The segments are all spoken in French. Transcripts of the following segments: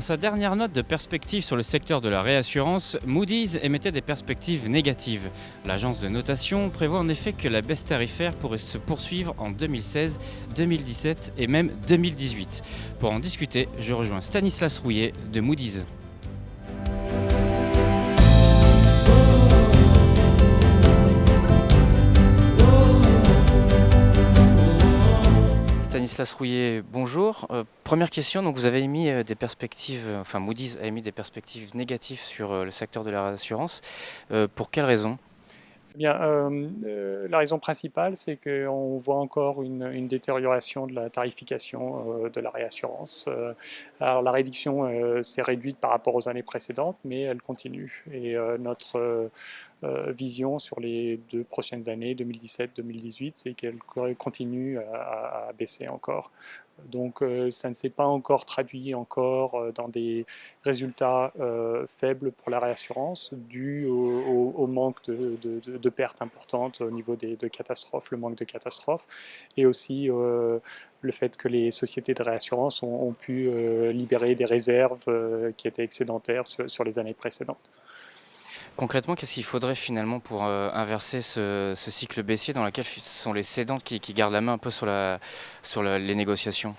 sa dernière note de perspective sur le secteur de la réassurance, Moody's émettait des perspectives négatives. L'agence de notation prévoit en effet que la baisse tarifaire pourrait se poursuivre en 2016, 2017 et même 2018. Pour en discuter, je rejoins Stanislas Rouillet de Moody's. Stanislas Rouillet, bonjour. Première question, donc vous avez émis des perspectives, Moody's a émis des perspectives négatives sur le secteur de la réassurance. Pour quelles raisons? Eh bien, la raison principale, c'est qu'on voit encore une détérioration de la tarification de la réassurance. Alors la réduction s'est réduite par rapport aux années précédentes, mais elle continue. Et notre vision sur les 2 prochaines années, 2017-2018, c'est qu'elle continue à baisser encore. Donc ça ne s'est pas encore traduit encore dans des résultats faibles pour la réassurance dû au manque de pertes importantes au niveau de catastrophes, le manque de catastrophes, et aussi le fait que les sociétés de réassurance ont pu libérer des réserves qui étaient excédentaires sur les années précédentes. Concrètement, qu'est-ce qu'il faudrait finalement pour inverser ce cycle baissier dans lequel ce sont les cédantes qui gardent la main un peu sur les négociations?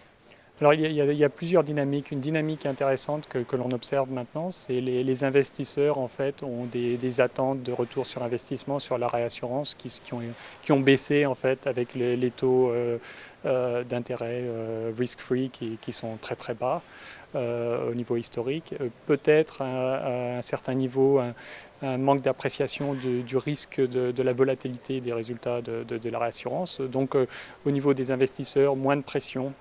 Alors il y a plusieurs dynamiques. Une dynamique intéressante que l'on observe maintenant, c'est les investisseurs en fait ont des attentes de retour sur investissement sur la réassurance qui ont baissé en fait avec les taux d'intérêt risk-free qui sont très très bas au niveau historique. Peut-être à un certain niveau un manque d'appréciation du risque de la volatilité des résultats de la réassurance. Donc au niveau des investisseurs, moins de pression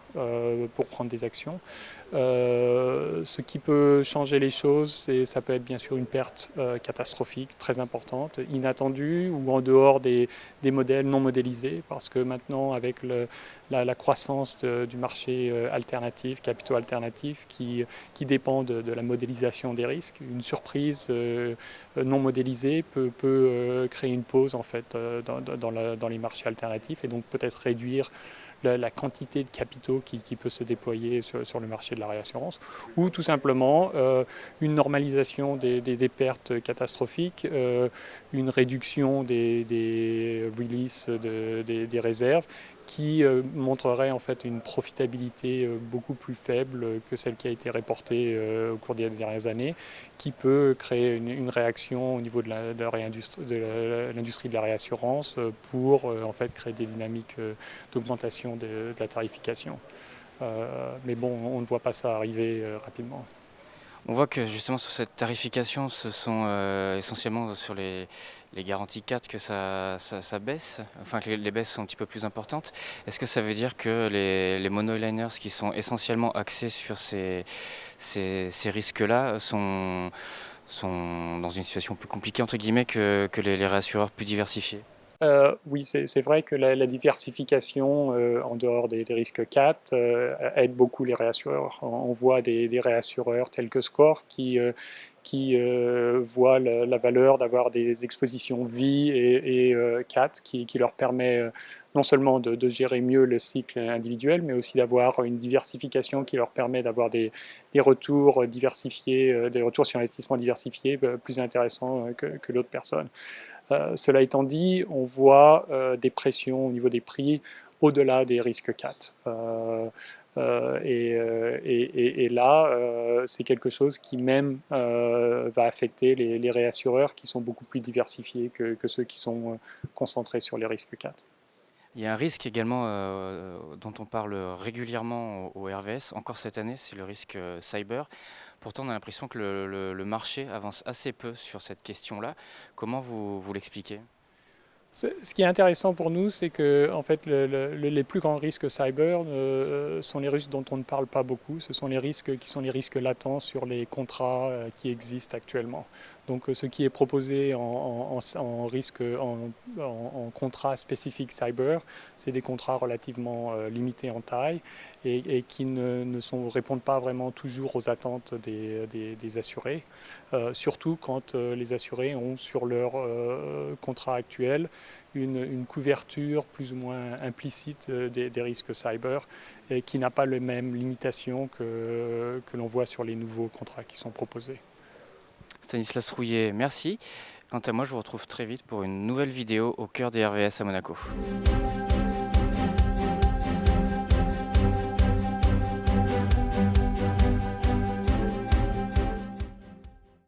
pour prendre des actions. Ce qui peut changer les choses, ça peut être bien sûr une perte catastrophique très importante, inattendue ou en dehors des modèles non modélisés, parce que maintenant avec la croissance du marché alternatif, capitaux alternatifs, qui dépend de la modélisation des risques, une surprise non modélisée peut créer une pause en fait dans les marchés alternatifs et donc peut-être réduire la quantité de capitaux qui peut se déployer sur le marché de la réassurance, ou tout simplement une normalisation des pertes catastrophiques, une réduction des releases des réserves, qui montrerait en fait une profitabilité beaucoup plus faible que celle qui a été reportée au cours des dernières années, qui peut créer une réaction au niveau de l'industrie de la réassurance pour en fait créer des dynamiques d'augmentation de la tarification. Mais bon, on ne voit pas ça arriver rapidement. On voit que justement sur cette tarification, ce sont essentiellement sur les garanties 4 que ça baisse, enfin que les baisses sont un petit peu plus importantes. Est-ce que ça veut dire que les monoliners qui sont essentiellement axés sur ces risques-là sont dans une situation plus compliquée entre guillemets que les réassureurs plus diversifiés? Oui, c'est vrai que la diversification en dehors des risques 4 aide beaucoup les réassureurs. On voit des réassureurs tels que SCOR qui voient la valeur d'avoir des expositions vie et 4 qui leur permet non seulement de gérer mieux le cycle individuel, mais aussi d'avoir une diversification qui leur permet d'avoir des retours diversifiés, des retours sur investissement diversifiés plus intéressants que d'autres personnes. Cela étant dit, on voit des pressions au niveau des prix au-delà des risques 4. Et là, c'est quelque chose qui même va affecter les réassureurs qui sont beaucoup plus diversifiés que ceux qui sont concentrés sur les risques 4. Il y a un risque également dont on parle régulièrement au RVS, encore cette année, c'est le risque cyber. Pourtant, on a l'impression que le marché avance assez peu sur cette question-là. Comment vous l'expliquez? Ce qui est intéressant pour nous, c'est que en fait, les plus grands risques cyber sont les risques dont on ne parle pas beaucoup. Ce sont les risques qui sont les risques latents sur les contrats qui existent actuellement. Donc ce qui est proposé en contrat spécifique cyber, c'est des contrats relativement limités en taille et qui ne répondent pas vraiment toujours aux attentes des assurés, surtout quand les assurés ont sur leur contrat actuel une couverture plus ou moins implicite des risques cyber et qui n'a pas les mêmes limitations que l'on voit sur les nouveaux contrats qui sont proposés. Stanislas Rouillet, merci. Quant à moi, je vous retrouve très vite pour une nouvelle vidéo au cœur des RVS à Monaco.